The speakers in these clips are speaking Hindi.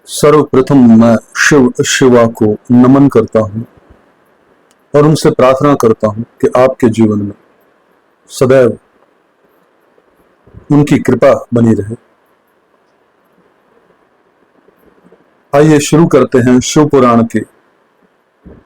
सर्वप्रथम मैं शिवा को नमन करता हूं और उनसे प्रार्थना करता हूं कि आपके जीवन में सदैव उनकी कृपा बनी रहे। आइए शुरू करते हैं शिव पुराण के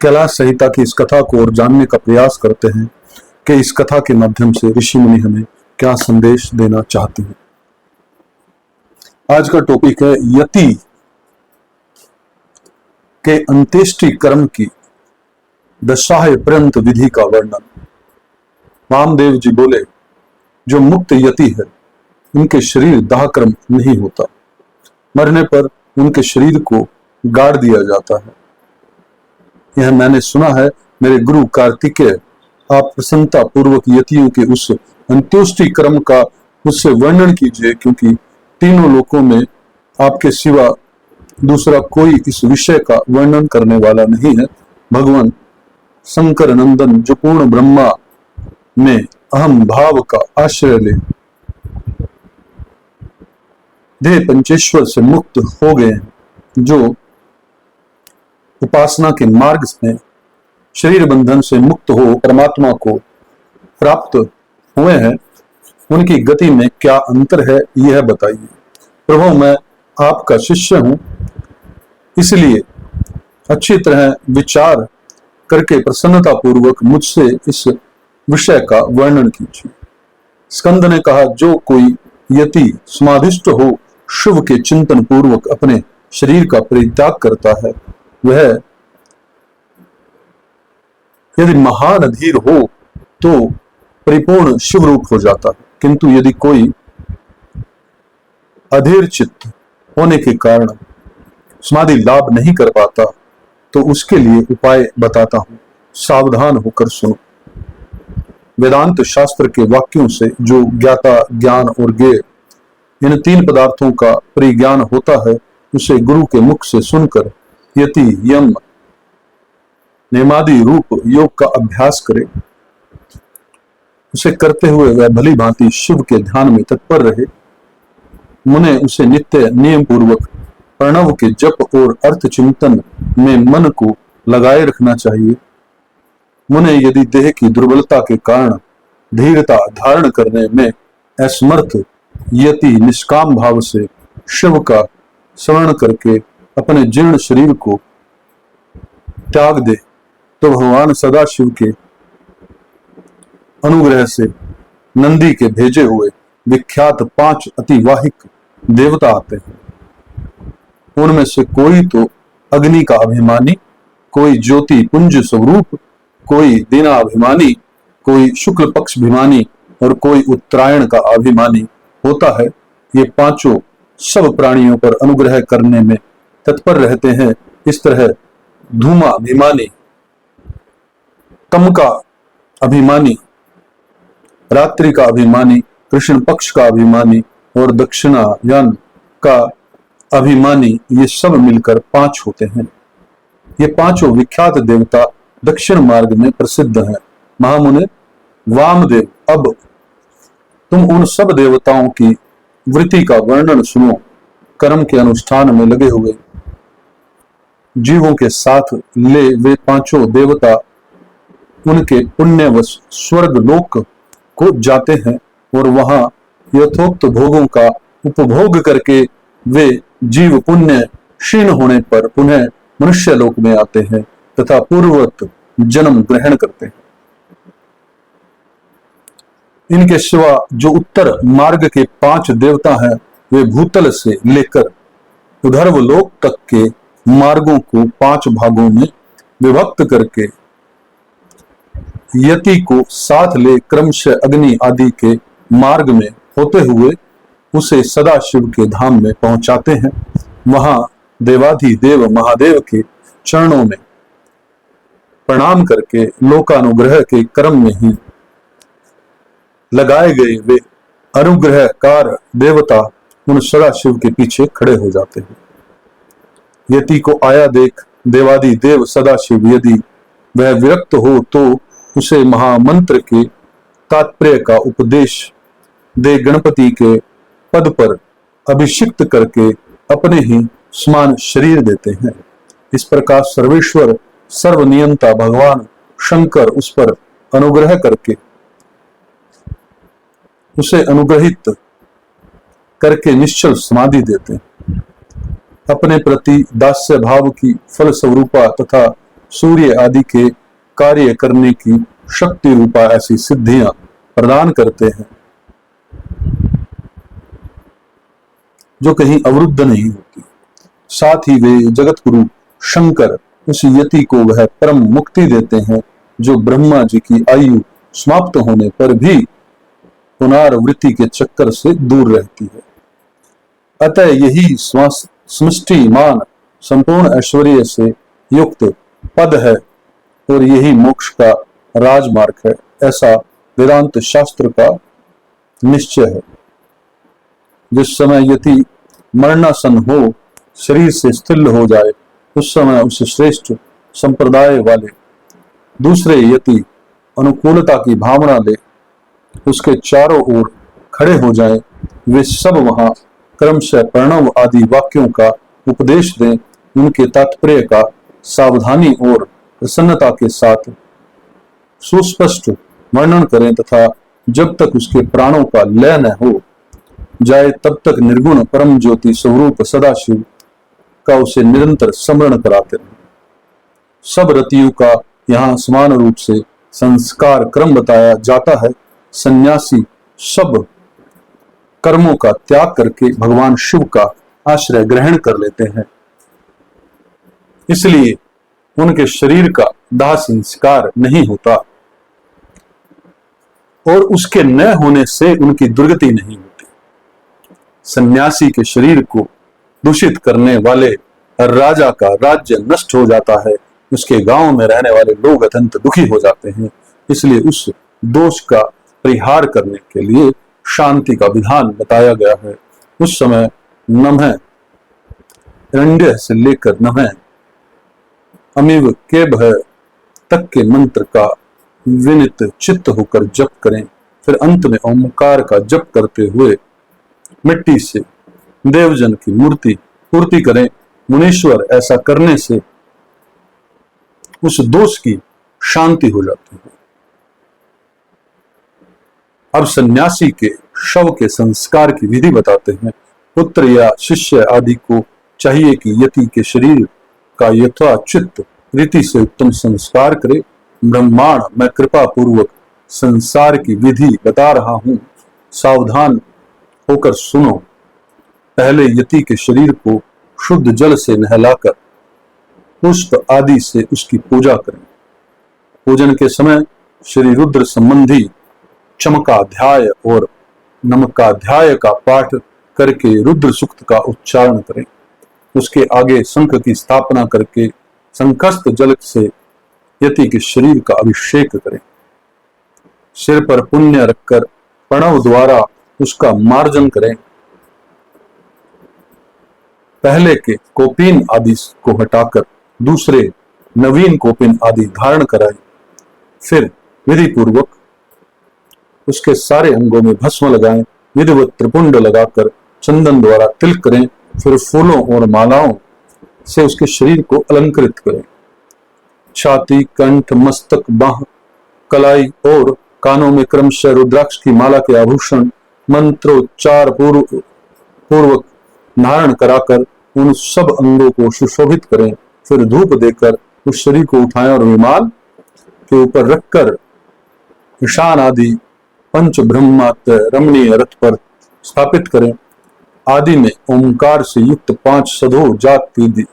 कैलाश संहिता की इस कथा को और जानने का प्रयास करते हैं कि इस कथा के माध्यम से ऋषि मुनि हमें क्या संदेश देना चाहते हैं। आज का टॉपिक है यति के अंत्येष्टि कर्म की दशाह पर्यंत विधि का वर्णन। वामदेव जी बोले, जो मुक्त यति है उनके शरीर दाह कर्म नहीं होता, मरने पर उनके शरीर को गाड़ दिया जाता है। यह मैंने सुना है। मेरे गुरु कार्तिकेय, आप प्रसन्नता पूर्वक यतियों के उस अंत्येष्टि कर्म का मुझसे वर्णन कीजिए, क्योंकि तीनों लोकों में आपके सिवा दूसरा कोई इस विषय का वर्णन करने वाला नहीं है। भगवान शंकर नंदन जो पूर्ण ब्रह्मा में अहम भाव का आश्रय ले देह पंचेश्वर से मुक्त हो गए, जो उपासना के मार्ग में शरीर बंधन से मुक्त हो परमात्मा को प्राप्त हुए हैं, उनकी गति में क्या अंतर है यह बताइए। प्रभु, मैं आपका शिष्य हूं, इसलिए अच्छी तरह विचार करके प्रसन्नता पूर्वक मुझसे इस विषय का वर्णन कीजिए। स्कंद ने कहा, जो कोई यति समाधिष्ट हो शिव के चिंतन पूर्वक अपने शरीर का परित्याग करता है, वह यदि महान अधीर हो तो परिपूर्ण शिव रूप हो जाता है, किंतु यदि कोई अधीर चित्त होने के कारण समाधि लाभ नहीं कर पाता तो उसके लिए उपाय बताता हूं, सावधान होकर सुनो। वेदांत शास्त्र के वाक्यों से जो ज्ञाता, ज्ञान और ज्ञेय इन तीन पदार्थों का परिज्ञान होता है, उसे गुरु के मुख से सुनकर यति यम नेमादि रूप योग का अभ्यास करे। उसे करते हुए वह भली भांति शिव के ध्यान में तत्पर रहे। मुने उसे नित्य नियम पूर्वक प्रणव के जप और अर्थ चिंतन में मन को लगाए रखना चाहिए। मुने यदि देह की दुर्बलता के कारण धीरता धारण करने में असमर्थ यति निष्काम भाव से शिव का स्मरण करके अपने जीर्ण शरीर को त्याग दे, तो भगवान सदाशिव के अनुग्रह से नंदी के भेजे हुए विख्यात 5 अतिवाहिक देवता आते हैं। उनमें से कोई तो अग्नि का अभिमानी, कोई ज्योति पुंज स्वरूप, कोई दीनाभिमानी, कोई शुक्ल पक्ष अभिमानी और कोई उत्तरायण का अभिमानी होता है। ये पांचों सब प्राणियों पर अनुग्रह करने में तत्पर रहते हैं। इस तरह धूमा अभिमानी, तम का अभिमानी, रात्रि का अभिमानी, कृष्ण पक्ष का अभिमानी और दक्षिणायन का अभिमानी, ये सब मिलकर 5 होते हैं। ये पांचों विख्यात देवता दक्षिण मार्ग में प्रसिद्ध हैं। महामुने वामदेव, अब तुम उन सब देवताओं की वृत्ति का वर्णन सुनो। कर्म के अनुष्ठान में लगे हुए जीवों के साथ ले वे पांचों देवता उनके पुण्यवश स्वर्ग लोक को जाते हैं और वहां यथोक्त भोगों का उपभोग करके वे जीव पुण्य क्षीण होने पर पुनः मनुष्य लोक में आते हैं तथा पूर्ववत जन्म ग्रहण करते हैं। इनके सिवा जो उत्तर मार्ग के 5 देवता हैं, वे भूतल से लेकर उधर्व लोक तक के मार्गों को 5 भागों में विभक्त करके यति को साथ ले क्रमशः अग्नि आदि के मार्ग में होते हुए उसे सदाशिव के धाम में पहुंचाते हैं। वहां देवाधिदेव महादेव के चरणों में प्रणाम करके लोकानुग्रह के क्रम में ही लगाए गए वे अनुग्रहकार देवता उन सदाशिव के पीछे खड़े हो जाते हैं। यति को आया देख देवाधिदेव सदाशिव यदि वह विरक्त हो तो उसे महामंत्र के तात्पर्य का उपदेश दे गणपति के पद पर अभिषिक्त करके अपने ही समान शरीर देते हैं। इस प्रकार सर्वेश्वर सर्वनियंता भगवान शंकर उस पर अनुग्रह करके उसे अनुग्रहित करके निश्चल समाधि देते हैं। अपने प्रति दास्य भाव की फल स्वरूपा तथा सूर्य आदि के कार्य करने की शक्ति रूपा ऐसी सिद्धियां प्रदान करते हैं जो कहीं अवरुद्ध नहीं होती। साथ ही वे जगत गुरु शंकर उस यति को वह परम मुक्ति देते हैं जो ब्रह्मा जी की आयु समाप्त होने पर भी पुनरावृत्ति के चक्कर से दूर रहती है। अतः यही समष्टिमान संपूर्ण ऐश्वर्य से युक्त पद है और यही मोक्ष का राजमार्ग है, ऐसा वेदांत शास्त्र का निश्चय है। जिस समय यति मरणासन हो, शरीर से स्थिर हो जाए, उस समय उस श्रेष्ठ संप्रदाय वाले दूसरे यति अनुकूलता की भावना ले उसके चारों ओर खड़े हो जाएं। वे सब वहां क्रमशः प्रणव आदि वाक्यों का उपदेश दें, उनके तात्पर्य का सावधानी और प्रसन्नता के साथ सुस्पष्ट वर्णन करें तथा जब तक उसके प्राणों का लय न हो जाए तब तक निर्गुण परम ज्योति स्वरूप सदाशिव का उसे निरंतर स्मरण कराते रहे। सब रतियों का यहाँ समान रूप से संस्कार क्रम बताया जाता है। सन्यासी सब कर्मों का त्याग करके भगवान शिव का आश्रय ग्रहण कर लेते हैं, इसलिए उनके शरीर का दाह संस्कार नहीं होता और उसके न होने से उनकी दुर्गति नहीं होती। सन्यासी के शरीर को दूषित करने वाले राजा का राज्य नष्ट हो जाता है, उसके गांव में रहने वाले लोग अत्यंत दुखी हो जाते हैं। इसलिए उस दोष का परिहार करने के लिए शांति का विधान बताया गया है। उस समय नमः रण्य से लेकर नमः अमिव के भय तक के मंत्र का विनित चित्त होकर जप करें। फिर अंत में ओंकार का जप करते हुए मिट्टी से देवजन की मूर्ति पूर्ति करें। मुनीश्वर ऐसा करने से उस दोष की शांति हो जाती है। अब सन्यासी के शव के संस्कार की विधि बताते हैं। पुत्र या शिष्य आदि को चाहिए कि यति के शरीर का यथोचित रीति से उत्तम संस्कार करे। ब्रह्मांड मैं कृपा पूर्वक संसार की विधि बता रहा हूं, सावधान होकर सुनो। पहले यति के शरीर को शुद्ध जल से नहलाकर पुष्प आदि से उसकी पूजा करें। पूजन के समय श्री रुद्र संबंधी चमकाध्याय और नमकाध्याय का पाठ करके रुद्र सूक्त का उच्चारण करें। उसके आगे शंख की स्थापना करके संकस्त जल से यति के शरीर का अभिषेक करें। सिर पर पुण्य रखकर प्रणव द्वारा उसका मार्जन करें। पहले के कोपीन आदि को हटाकर दूसरे नवीन कोपीन आदि धारण कराएं। फिर विधि पूर्वक उसके सारे अंगों में भस्म लगाएं। विधिवत त्रिपुंड लगाकर चंदन द्वारा तिलक करें। फिर फूलों और मालाओं से उसके शरीर को अलंकृत करें। छाती, कंठ, मस्तक, बाह, कलाई और कानों में क्रमशः रुद्राक्ष की माला के आभूषण मंत्रोच्चार पूर्वक धारण कराकर उन सब अंगों को सुशोभित करें। फिर धूप देकर उस शरीर को उठाएं और विमान के ऊपर रखकर ईशान आदि पंच ब्रह्मात्म रमणीय रथ पर स्थापित करें। आदि में ओंकार से युक्त 5 सधो जात विधि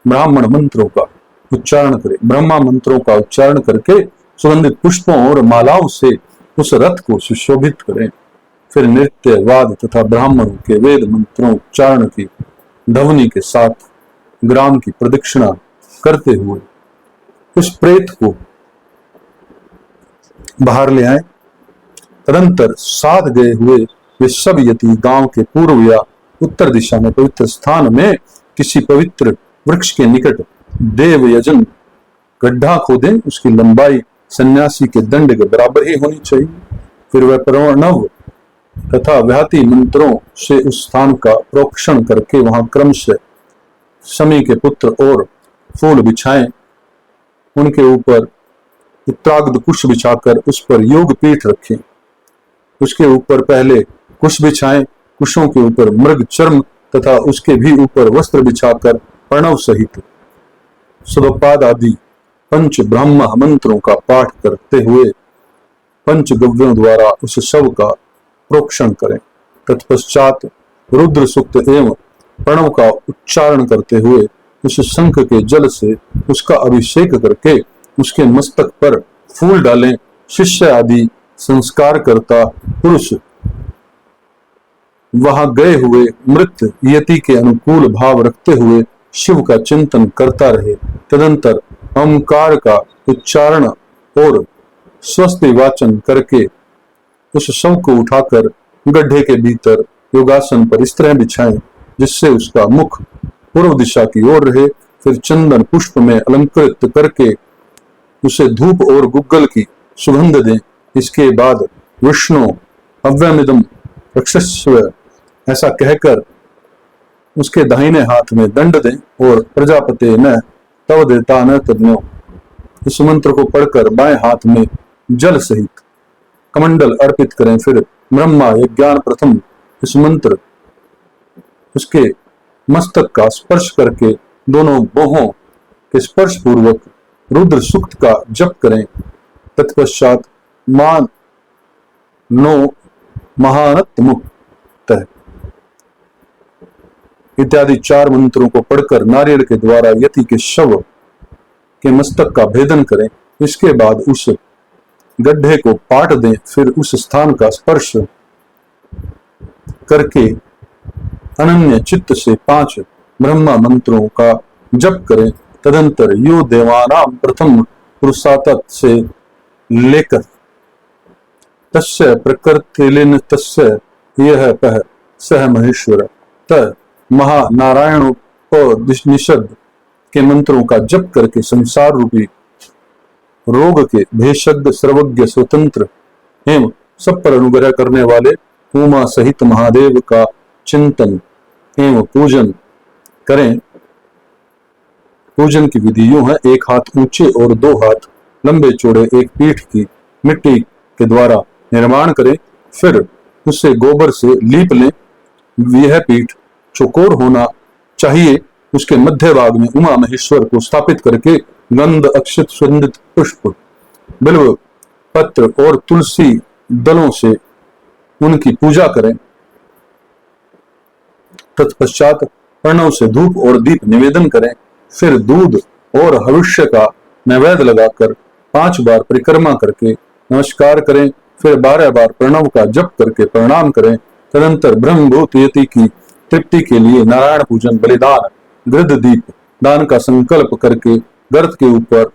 ब्राह्मण मंत्रों का उच्चारण करें। ब्रह्मा मंत्रों का उच्चारण करके सुगंधित पुष्पों और मालाओं से उस रथ को सुशोभित करें। फिर नृत्य, वाद तथा ब्राह्मणों के वेद मंत्रों उच्चारण की ध्वनि के साथ ग्राम की प्रदक्षिणा करते हुए उस प्रेत को बाहर ले आए। तदंतर साध गए हुए वे सब यति गांव के पूर्व या उत्तर दिशा में पवित्र स्थान में किसी पवित्र वृक्ष के निकट देव यजन गड्ढा खोदें। उसकी लंबाई सन्यासी के दंड के बराबर ही होनी चाहिए। फिर वह प्रणव तथा व्याहति मंत्रों से उस स्थान का प्रोक्षण करके वहां क्रमशः शमी के पुत्र और फूल बिछाएं, उनके ऊपर उत्तराग्ध कुश बिछाकर उस पर योग पीठ रखें। उसके ऊपर पहले कुश बिछाएं, कुशों के ऊपर मृग चर्म तथा उसके भी ऊपर वस्त्र बिछाकर प्रणव सहित सुदपाद आदि पंच ब्रह्म मंत्रों का पाठ करते हुए पंच गव्यों द्वारा उस शव का प्रोक्षण करें। तत्पश्चात रुद्र सूक्त एवं प्रणव का उच्चारण करते हुए उस शंख के जल से उसका अभिषेक करके उसके मस्तक पर फूल डालें। शिष्य आदि संस्कार करता पुरुष वहां गए हुए मृत यति के अनुकूल भाव रखते हुए शिव का चिंतन करता रहे। तदंतर ओंकार का उच्चारण और स्वस्ति वाचन करके उस शव को उठाकर गड्ढे के भीतर योगासन पर इस तरह बिछाएं जिससे उसका मुख पूर्व दिशा की ओर रहे। फिर चंदन पुष्प में अलंकृत करके उसे धूप और गुग्गल की सुगंध दें। इसके बाद विष्णु अव्यमिदम रक्षस्व ऐसा कहकर उसके दाहिने हाथ में दंड दें और प्रजापति न तव देता न तज्ञो इस मंत्र को पढ़कर बाएं हाथ में जल सहित कमंडल अर्पित करें। फिर ब्रह्मा यज्ञान प्रथम इस मंत्र उसके मस्तक का स्पर्श करके दोनों बोहों के स्पर्श पूर्वक रुद्र सूक्त का जप करें। तत्पश्चात मान नो महानत मुक्त इत्यादि 4 मंत्रों को पढ़कर नारियल के द्वारा यति के शव के मस्तक का भेदन करें। इसके बाद उस गड्ढे को पाट दें। फिर उस स्थान का स्पर्श करके अनन्य चित्त से 5 ब्रह्मा मंत्रों का जप करें। तदंतर यो देवानाम प्रथम पुरुषातत से लेकर तस्य प्रकृतिलिन तस्य यह पह सह महेश्वर त महानारायणोपनिषद के मंत्रों का जप करके संसार रूपी रोग के भेषज्ञ सर्वज्ञ स्वतंत्र एवं सब पर अनुग्रह करने वाले उमा सहित महादेव का चिंतन एवं पूजन करें। पूजन की विधि यूं है, 1 हाथ ऊंचे और 2 हाथ लंबे चौड़े एक पीठ की मिट्टी के द्वारा निर्माण करें। फिर उसे गोबर से लीप लें। यह पीठ चौकोर होना चाहिए। उसके मध्य भाग में उमा महेश्वर को स्थापित करके गंध अक्षत सुगंधित पुष्प बिल्व पत्र और तुलसी दलों से उनकी पूजा करें। तत्पश्चात प्रणव से धूप और दीप निवेदन करें। फिर दूध और हविष्य का नैवेद्य लगाकर 5 बार परिक्रमा करके नमस्कार करें। फिर 12 बार प्रणव का जप करके प्रणाम करें। तदंतर ब्रह्मभूत यति की तृप्ति के लिए नारायण पूजन बलिदान गृध दीप दान का संकल्प करके गर्त के ऊपर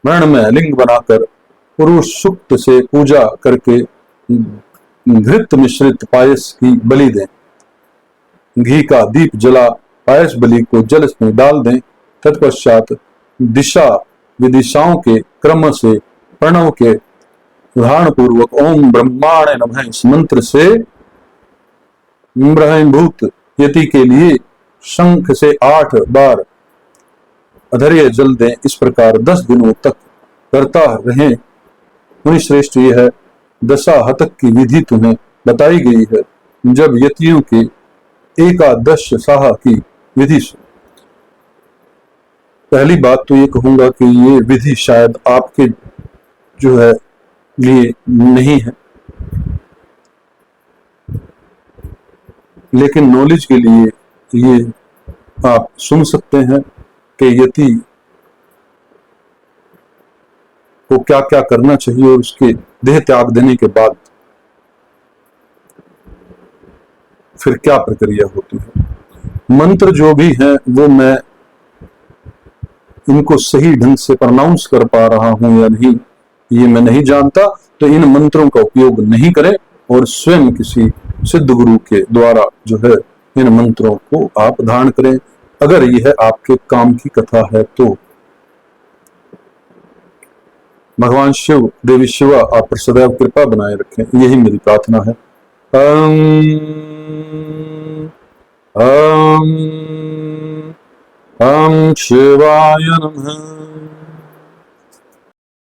मरण में लिंग बनाकर पुरुष सूक्त से पूजा करके घृत मिश्रित पायस की बलि दें। घी का दीप जला पायस बलि को जल में डाल दें। तत्पश्चात दिशा विदिशाओं के क्रम से प्रणव के उदाहरण पूर्वक ओम ब्रह्माणे नमः इस मंत्र से ब्रह्मभूत यति के लिए शंख से 8 बार अधर्य जल दें। इस प्रकार 10 दिनों तक करता रहें। मुनि श्रेष्ठ यह दशा हतक की विधि तुम्हें बताई गई है। जब यतियों के एकादश साह की विधि पहली बात तो ये कहूंगा कि ये विधि शायद आपके जो है लिए नहीं है, लेकिन नॉलेज के लिए ये आप सुन सकते हैं कि यति को क्या क्या करना चाहिए और उसके देह त्याग देने के बाद फिर क्या प्रक्रिया होती है। मंत्र जो भी है वो मैं इनको सही ढंग से प्रोनाउंस कर पा रहा हूं या नहीं ये मैं नहीं जानता, तो इन मंत्रों का उपयोग नहीं करें और स्वयं किसी सिद्ध गुरु के द्वारा जो है इन मंत्रों को आप धारण करें। अगर यह आपके काम की कथा है तो भगवान शिव देवी शिवा आप पर सदैव कृपा बनाए रखें, यही मेरी प्रार्थना है। ओम ओम शिवाय नमः।